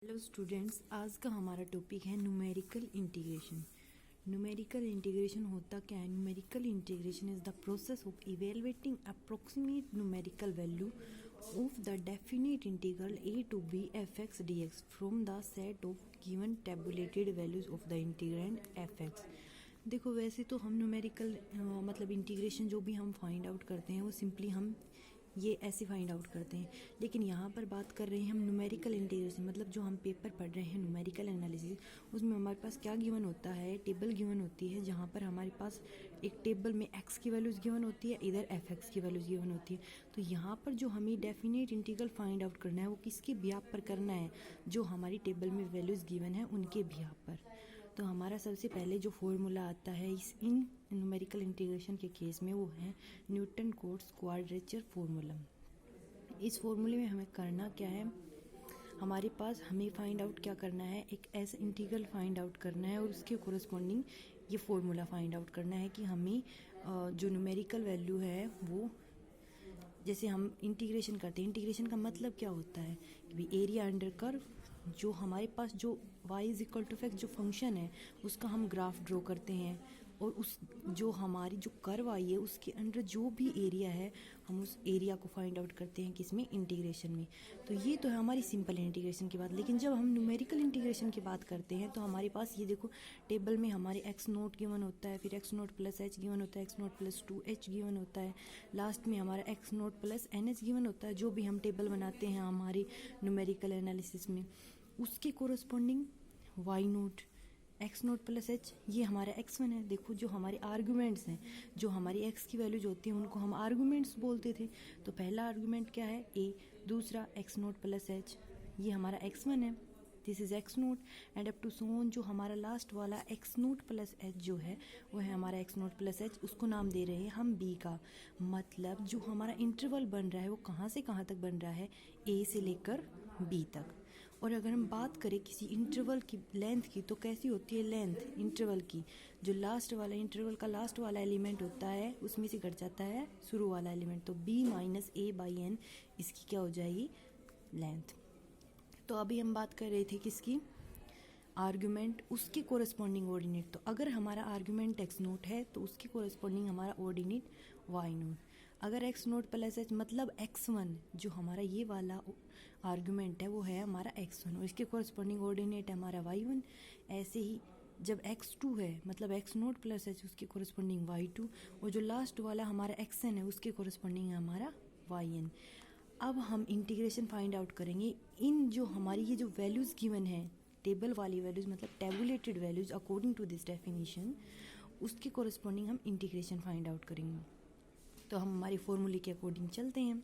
Hello students, आज का हमारा टॉपिक है न्यूमेरिकल इंटीग्रेशन। न्यूमेरिकल इंटीग्रेशन होता क्या है? Numerical integration is the process of evaluating approximate numerical value of the definite integral a to b fx dx from the set of given tabulated values of the integrand fx। देखो, वैसे तो हम numerical मतलब integration जो भी हम find out करते हैं वो सिंपली हम ये ऐसे फाइंड आउट करते हैं, लेकिन यहाँ पर बात कर रहे हैं हम न्यूमेरिकल इंटीग्रेशन। मतलब जो हम पेपर पढ़ रहे हैं न्यूमेरिकल एनालिसिस, उसमें हमारे पास क्या गिवन होता है? टेबल गिवन होती है, जहाँ पर हमारे पास एक टेबल में x की वैल्यूज़ गिवन होती है, इधर fx की वैल्यूज़ गिवन होती है। तो यहाँ पर जो हमें डेफिनेट इंटीग्रल फाइंड आउट करना है वो किसके बिहाफ पर करना है? जो हमारी टेबल में वैल्यूज़ गिवन है उनके बिहाफ पर। तो हमारा सबसे पहले जो फॉर्मूला आता है इन न्यूमेरिकल इंटीग्रेशन के केस में वो है न्यूटन कोट्स क्वाड्रेचर फॉर्मूला। इस फॉर्मूले में हमें करना क्या है? हमारे पास हमें फाइंड आउट क्या करना है? एक ऐसा इंटीग्रल फाइंड आउट करना है और उसके कोरस्पॉन्डिंग ये फॉर्मूला फाइंड आउट करना है कि हमें जो न्यूमेरिकल वैल्यू है वो, जैसे हम इंटीग्रेशन करते हैं, इंटीग्रेशन का मतलब क्या होता है कि एरिया अंडर कर्व, जो हमारे पास जो y is equal to x जो फंक्शन है उसका हम ग्राफ ड्रॉ करते हैं, और उस जो हमारी जो कर्व आई है उसके अंडर जो भी एरिया है हम उस एरिया को फाइंड आउट करते हैं किसमें? इंटीग्रेशन में। तो ये तो है हमारी सिंपल इंटीग्रेशन की बात। लेकिन जब हम न्यूमेरिकल इंटीग्रेशन की बात करते हैं तो हमारे पास ये देखो, टेबल में हमारे एक्स नोट गिवन होता है, फिर x nought plus H given होता है, x nought plus 2h given होता है, लास्ट में हमारा x nought plus NH given होता है। जो भी हम टेबल बनाते हैं हमारी न्यूमेरिकल एनालिसिस में, उसके corresponding y nought, x nought plus h, ये हमारा x1 है। देखो, जो हमारे आर्गूमेंट्स हैं, जो हमारी x की वैल्यू जो होती है उनको हम आर्गूमेंट्स बोलते थे। तो पहला आर्गूमेंट क्या है? a, दूसरा एक्स नोट प्लस एच, ये हमारा x1 है, this is x nought and up to so on. जो हमारा लास्ट वाला एक्स नोट प्लस एच जो है वो है हमारा एक्स नोट प्लस एच, उसको नाम दे रहे हैं हम b का। मतलब जो हमारा इंटरवल बन रहा है वो कहाँ से कहाँ तक बन रहा है? a से लेकर b तक। और अगर हम बात करें किसी इंटरवल की लेंथ की, तो कैसी होती है लेंथ इंटरवल की? जो लास्ट वाला इंटरवल का लास्ट वाला एलिमेंट होता है उसमें से घट जाता है शुरू वाला एलिमेंट, तो b minus a by n इसकी क्या हो जाएगी? लेंथ। तो अभी हम बात कर रहे थे किसकी? आर्गुमेंट, उसके कोरस्पॉन्डिंग ऑर्डिनेट। तो अगर हमारा आर्गुमेंट एक्स नोट है तो उसके कोरस्पॉन्डिंग हमारा ऑर्डिनेट वाई नोट। अगर एक्स नोट प्लस एच मतलब x1, जो हमारा ये वाला आर्गुमेंट है वो है हमारा x1 और इसके कोरस्पॉन्डिंग ऑर्डिनेट है हमारा y1। ऐसे ही जब x2 है मतलब एक्स नोट प्लस एच, उसके कोरस्पॉन्डिंग y2, और जो लास्ट वाला हमारा xn है उसके कोरस्पॉन्डिंग है हमारा yn। अब हम इंटीग्रेशन फाइंड आउट करेंगे इन जो हमारी ये जो वैल्यूज़ गिवन है, टेबल वाली वैल्यूज़ मतलब tabulated values according to this definition, उसके कोरस्पॉन्डिंग हम इंटीग्रेशन फाइंड आउट करेंगे। तो हम हमारे फॉर्मूले के अकॉर्डिंग चलते हैं।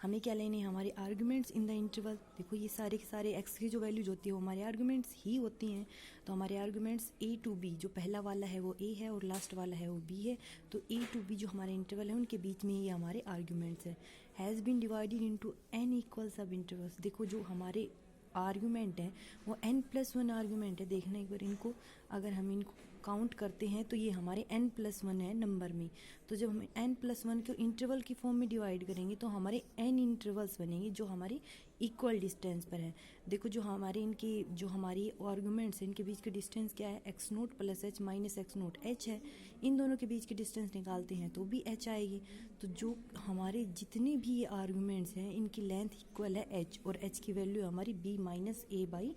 हमें क्या लेने हैं? हमारे आर्गुमेंट्स इन द इंटरवल। देखो, ये सारे के सारे एक्स की जो वैल्यूज होती है वो हमारे आर्गुमेंट्स ही होती हैं। तो हमारे आर्गुमेंट्स a to b, जो पहला वाला है वो a है और लास्ट वाला है वो b है। तो a to b जो हमारे इंटरवल है उनके बीच में ये हमारे आर्गुमेंट्स है। Has been divided into n equal sub intervals. देखो, जो हमारे आर्गुमेंट है वो n+1 आर्गुमेंट है। देखना एक बार इनको, अगर हम इनको काउंट करते हैं तो ये हमारे n+1 है नंबर में। तो जब हम n+1 को इंटरवल की फॉर्म में डिवाइड करेंगे तो हमारे n इंटरवल्स बनेंगे जो हमारे इक्वल डिस्टेंस पर है। देखो, जो हमारे इनके जो हमारी आर्गुमेंट्स हैं इनके बीच के डिस्टेंस क्या है? X nought plus H minus x naught h है। इन दोनों के बीच की डिस्टेंस निकालते हैं तो भी h आएगी। तो जो हमारे जितने भी ये आर्गुमेंट्स हैं इनकी लेंथ इक्वल है h, और h की वैल्यू हमारी b minus a by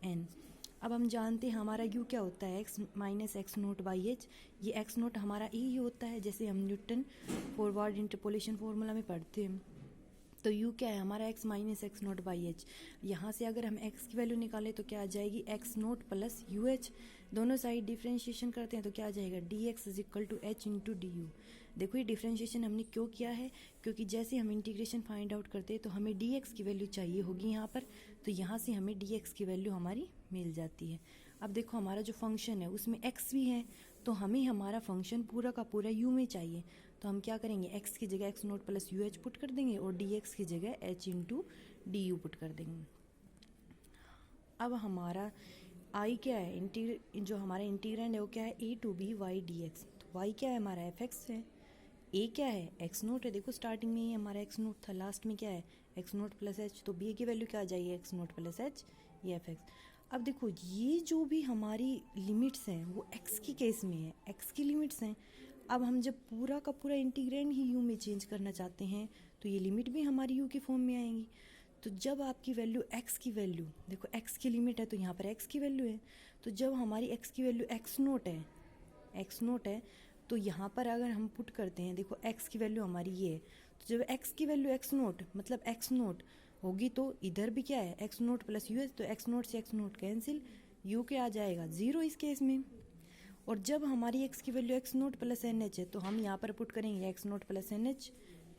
n। अब हम जानते हैं हमारा u क्या होता है? x minus x note by H. ये एक्स नोट हमारा ए ही होता है, जैसे हम न्यूटन फॉरवर्ड इंटरपोलेशन फॉर्मूला में पढ़ते हैं। तो u क्या है? हमारा x minus x note by H. यहाँ से अगर हम x की वैल्यू निकालें तो क्या आ जाएगी? X nought plus u h. दोनों साइड डिफ्रेंशिएशन करते हैं तो क्या आ जाएगा? D x is equal to h into d u. देखो, ये डिफ्रेंशिएशन हमने क्यों किया है? क्योंकि जैसे हम इंटीग्रेशन फाइंड आउट करते हैं तो हमें डी एक्स की वैल्यू चाहिए होगी यहाँ पर, तो यहाँ से हमें डी एक्स की वैल्यू हमारी मिल जाती है। अब देखो, हमारा जो फंक्शन है उसमें x भी है, तो हमें हमारा फंक्शन पूरा का पूरा u में चाहिए। तो हम क्या करेंगे? x की जगह x nought plus u H put कर देंगे और डी एक्स की जगह h into d you put कर देंगे। अब हमारा i क्या है? जो हमारा इंटीग्रेंड है वो क्या है? a to b y dx। तो y क्या है? हमारा fx है। a क्या है? एक्स नोट है। देखो, स्टार्टिंग में ही हमारा एक्स नोट था, लास्ट में क्या है? एक्स नोट प्लस एच, तो बी की वैल्यू क्या आ जाएगी एक्स नोट प्लस एच ये एफ एक्स। अब देखो ये जो भी हमारी लिमिट्स हैं वो एक्स की केस में है, एक्स की लिमिट्स हैं। अब हम जब पूरा का पूरा इंटीग्रैंड ही यू में चेंज करना चाहते हैं तो ये लिमिट भी हमारी यू की फॉर्म में आएंगी। तो जब आपकी वैल्यू एक्स की वैल्यू, देखो एक्स की लिमिट है तो यहाँ पर एक्स की वैल्यू है, तो जब हमारी एक्स की वैल्यू एक्स नोट है, एक्स नोट है, तो यहाँ पर अगर हम पुट करते हैं, देखो एक्स की वैल्यू हमारी ये है, तो जब एक्स की वैल्यू एक्स नोट मतलब एक्स नोट होगी तो इधर भी क्या है x nought plus u h, तो एक्स नोट से एक्स नोट कैंसिल, यू के आ जाएगा जीरो इस केस में। और जब हमारी एक्स की value x nought plus n h है तो हम यहाँ पर पुट करेंगे x nought plus n h,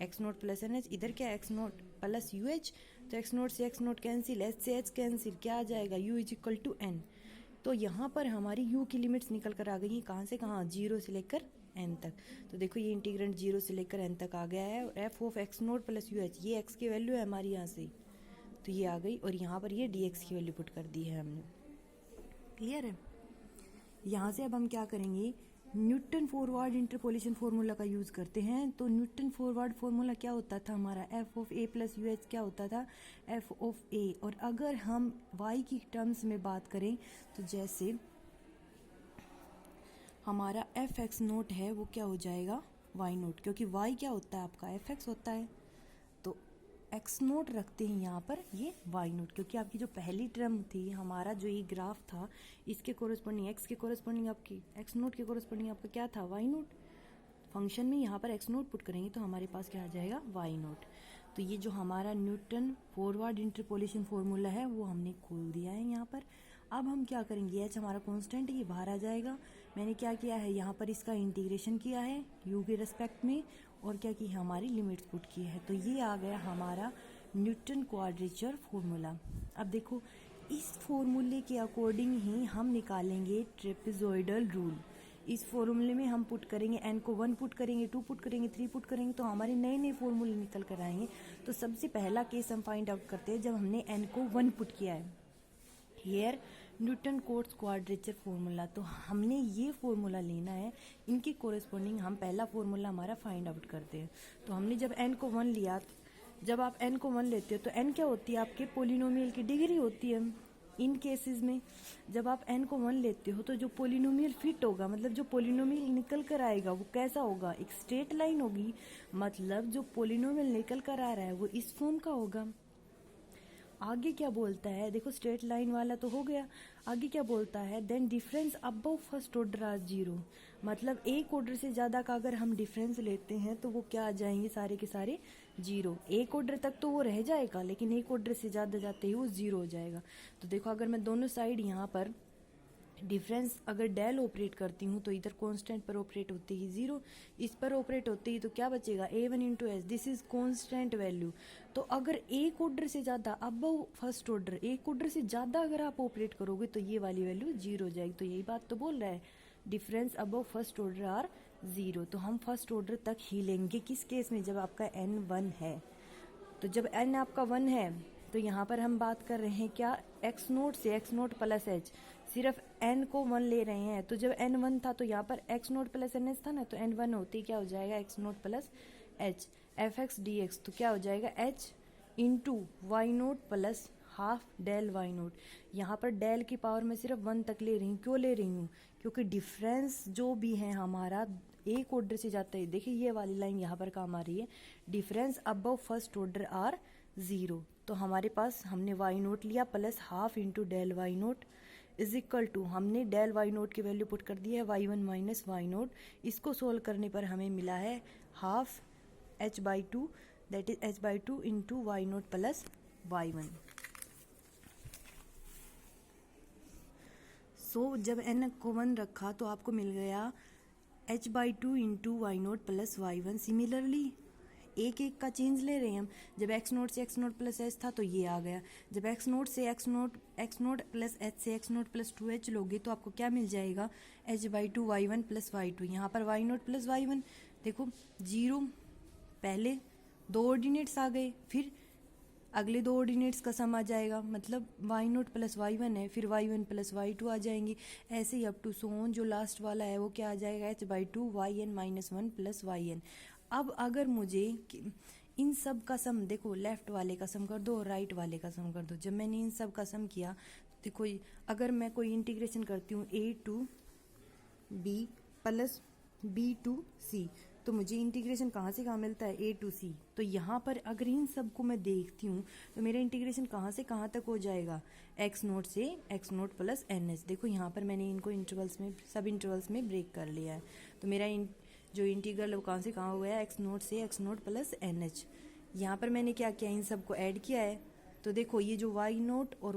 x nought plus n h, इधर क्या x nought plus u h, तो एक्स नोट से एक्स नोट कैंसिल, एच से एच कैंसिल, क्या आ जाएगा u is equal to n. तो यहाँ पर हमारी यू की लिमिट्स निकल कर आ गई हैं, कहाँ से कहाँ, जीरो से लेकर एन तक। तो देखो ये इंटीग्रेंट जीरो से लेकर एन तक आ गया है, F of x nought plus u H, ये एक्स की वैल्यू है हमारी यहाँ से, तो ये आ गई, और यहाँ पर ये डी एक्स की वैल्यू पुट कर दी है हमने। क्लियर है। यहाँ से अब हम क्या करेंगे, न्यूटन फॉरवर्ड इंटरपोलेशन फार्मूला का यूज़ करते हैं। तो न्यूटन फॉरवर्ड फार्मूला क्या होता था हमारा, F of A plus u H क्या होता था, एफ ऑफ ए। और अगर हम वाई की टर्म्स में बात करें तो जैसे हमारा एफ एक्स नोट है वो क्या हो जाएगा वाई नोट, क्योंकि वाई क्या होता है आपका एफ एक्स होता है, तो एक्स नोट रखते हैं यहाँ पर ये वाई नोट, क्योंकि आपकी जो पहली टर्म थी हमारा जो ये ग्राफ था इसके कोरस्पॉन्डिंग एक्स के कोरस्पॉन्डिंग आपकी एक्स नोट के कोरस्पॉन्डिंग आपका क्या था वाई नोट। फंक्शन में यहाँ पर एक्स नोट पुट करेंगे तो हमारे पास क्या आ जाएगा वाई नोट। तो ये जो हमारा न्यूटन फॉरवर्ड इंटरपोलेशन फार्मूला है वो हमने खोल दिया है यहाँ पर। अब हम क्या करेंगे, एच हमारा कांस्टेंट ये बाहर आ जाएगा, मैंने क्या किया है यहाँ पर इसका इंटीग्रेशन किया है यू के रिस्पेक्ट में, और क्या की हमारी लिमिट्स पुट की है, तो ये आ गया हमारा न्यूटन क्वाड्रेचर फार्मूला। अब देखो इस फॉर्मूले के अकॉर्डिंग ही हम निकालेंगे ट्रेपेजॉइडल रूल। इस फॉर्मूले में हम पुट करेंगे एन को 1 पुट करेंगे, 2 पुट करेंगे, 3 पुट करेंगे, तो हमारे नए नए फॉर्मूले निकल कर आएंगे। तो सबसे पहला केस हम फाइंड आउट करते हैं जब हमने एन को 1 पुट किया है, here Newton Cotes quadrature formula. तो हमने ये फार्मूला लेना है, इनके कोरेस्पॉन्डिंग हम पहला फार्मूला हमारा फाइंड आउट करते हैं। तो हमने जब एन को 1 लिया, जब आप एन को 1 लेते हो तो एन क्या होती है आपके पोलिनोमियल की डिग्री होती है। इन केसेस में जब आप एन को 1 लेते हो तो जो पोलिनोमियल फिट होगा, मतलब जो पोलिनोमियल निकल कर आएगा वो कैसा होगा, एक स्ट्रेट लाइन होगी, मतलब जो पोलिनोमियल निकल कर आ रहा है वो इस फॉर्म का होगा। आगे क्या बोलता है, देखो स्ट्रेट लाइन वाला तो हो गया, आगे क्या बोलता है, then difference above first order are zero, मतलब एक ऑर्डर से ज़्यादा का अगर हम डिफरेंस लेते हैं तो वो क्या आ जाएंगे सारे के सारे जीरो। एक ऑर्डर तक तो वो रह जाएगा लेकिन एक ऑर्डर से ज़्यादा जाते ही वो जीरो हो जाएगा। तो देखो अगर मैं दोनों साइड यहाँ पर डिफरेंस अगर डेल ऑपरेट करती हूँ तो इधर कांस्टेंट पर ऑपरेट होते ही जीरो, इस पर ऑपरेट होते ही तो क्या बचेगा a1 into H, this is constant value. तो अगर एक ऑर्डर से ज़्यादा अबव फर्स्ट ऑर्डर, एक ऑर्डर से ज़्यादा अगर आप ऑपरेट करोगे तो ये वाली वैल्यू जीरो हो जाएगी। तो यही बात तो बोल रहा है, difference above first order are zero. तो हम फर्स्ट ऑर्डर तक ही लेंगे किस केस में, जब आपका n 1 है। तो जब n आपका 1 है तो यहाँ पर हम बात कर रहे हैं क्या, एक्स नोट से एक्स नोट प्लस एच, सिर्फ n को 1 ले रहे हैं। तो जब n 1 था तो यहाँ पर x nought plus n h था ना, तो n 1 होती क्या हो जाएगा x nought plus h, f x d x, तो क्या हो जाएगा h into y nought plus half del y nought. यहाँ पर डेल की पावर में सिर्फ 1 तक ले रही हूँ, क्यों ले रही हूँ, क्योंकि डिफरेंस जो भी है हमारा एक ऑर्डर से जाता है। देखिए ये वाली लाइन यहाँ पर काम आ रही है, difference above first order are zero. तो हमारे पास हमने वाई नोट लिया plus half into del y nought is equal to, हमने डेल वाई नोट की वैल्यू पुट कर दी है वाई 1 माइनस वाई नोट। इसको सोल्व करने पर हमें मिला है half h by two, that is h by two into y nought plus y 1। So जब n को 1 रखा तो आपको मिल गया h by two into y nought plus y 1। Similarly एक एक का चेंज ले रहे हैं हम, जब एक्स नोट से एक्स नोट प्लस एच था तो ये आ गया, जब एक्स नोट से एक्स नोट प्लस एच से एक्स नोट प्लस 2h लोगे तो आपको क्या मिल जाएगा h by two y 1 plus y 2। यहाँ पर वाई नोट प्लस वाई 1, देखो जीरो, पहले दो ऑर्डिनेट्स आ गए, फिर अगले दो ऑर्डिनेट्स का सम आ जाएगा, मतलब वाई नोट प्लस वाई 1 है, फिर वाई 1 प्लस वाई 2 आ जाएंगे, ऐसे ही अप टू सो ऑन। जो लास्ट वाला है वो क्या आ जाएगा h by two y n minus 1 plus y n. अब अगर मुझे इन सब का सम देखो, लेफ्ट वाले का सम कर दो और राइट वाले का सम कर दो। जब मैंने इन सब का सम किया, देखो अगर मैं कोई इंटीग्रेशन करती हूँ a to b plus b to c, तो मुझे इंटीग्रेशन कहाँ से कहाँ मिलता है, a टू c। तो यहाँ पर अगर इन सब को मैं देखती हूँ तो मेरा इंटीग्रेशन कहाँ से कहाँ तक हो जाएगा, x नोट से x नोट प्लस NH। देखो यहाँ पर मैंने इनको इंटरवल्स में, सब इंटरवल्स में ब्रेक कर लिया है। तो मेरा जो इंटीग्रल वो कहाँ से कहाँ हो गया, x नोट से x नोट प्लस NH। यहाँ पर मैंने क्या किया, इन सबको ऐड किया है। तो देखो ये जो y नोट और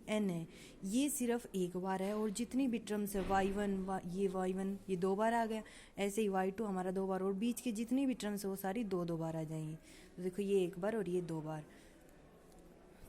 yn है ये सिर्फ एक बार है, और जितनी भी टर्म्स है y1 ये 2 बार आ गया, ऐसे ही y2 हमारा 2 बार, और बीच की जितनी भी टर्म्स है वो सारी 2 बार आ जाएंगी। तो देखो ये 1 बार और ये 2 बार।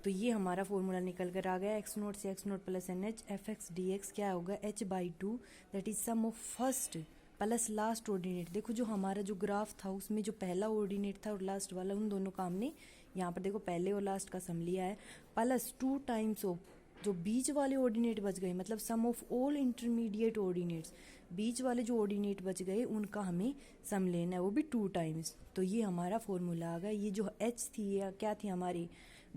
तो ये हमारा फॉर्मूला निकल कर आ गया, x नोट से x nought plus NH f(x) dx क्या होगा, h/2 that is sum of first plus last ordinate. देखो जो हमारा जो ग्राफ था उसमें जो पहला ऑर्डिनेट था और लास्ट वाला, उन दोनों का हमने यहाँ पर देखो पहले और लास्ट का सम लिया है, प्लस 2 टाइम्स ऑफ जो बीच वाले ऑर्डिनेट बच गए, मतलब सम ऑफ ऑल इंटरमीडिएट ऑर्डिनेट्स, बीच वाले जो ऑर्डिनेट बच गए उनका हमें सम लेना है, वो भी 2 टाइम्स। तो ये हमारा फॉर्मूला आ गया। ये जो h थी या क्या थी हमारी,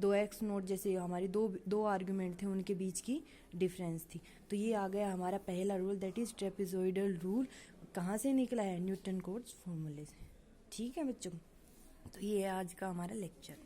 2x नोट जैसे हमारी दो आर्ग्यूमेंट थे उनके बीच की डिफरेंस थी। तो ये आ गया हमारा पहला rule, that is trapezoidal rule. कहाँ से निकला है, न्यूटन कोट्स फॉर्मूले से। ठीक है बच्चों, तो ये है आज का हमारा लेक्चर।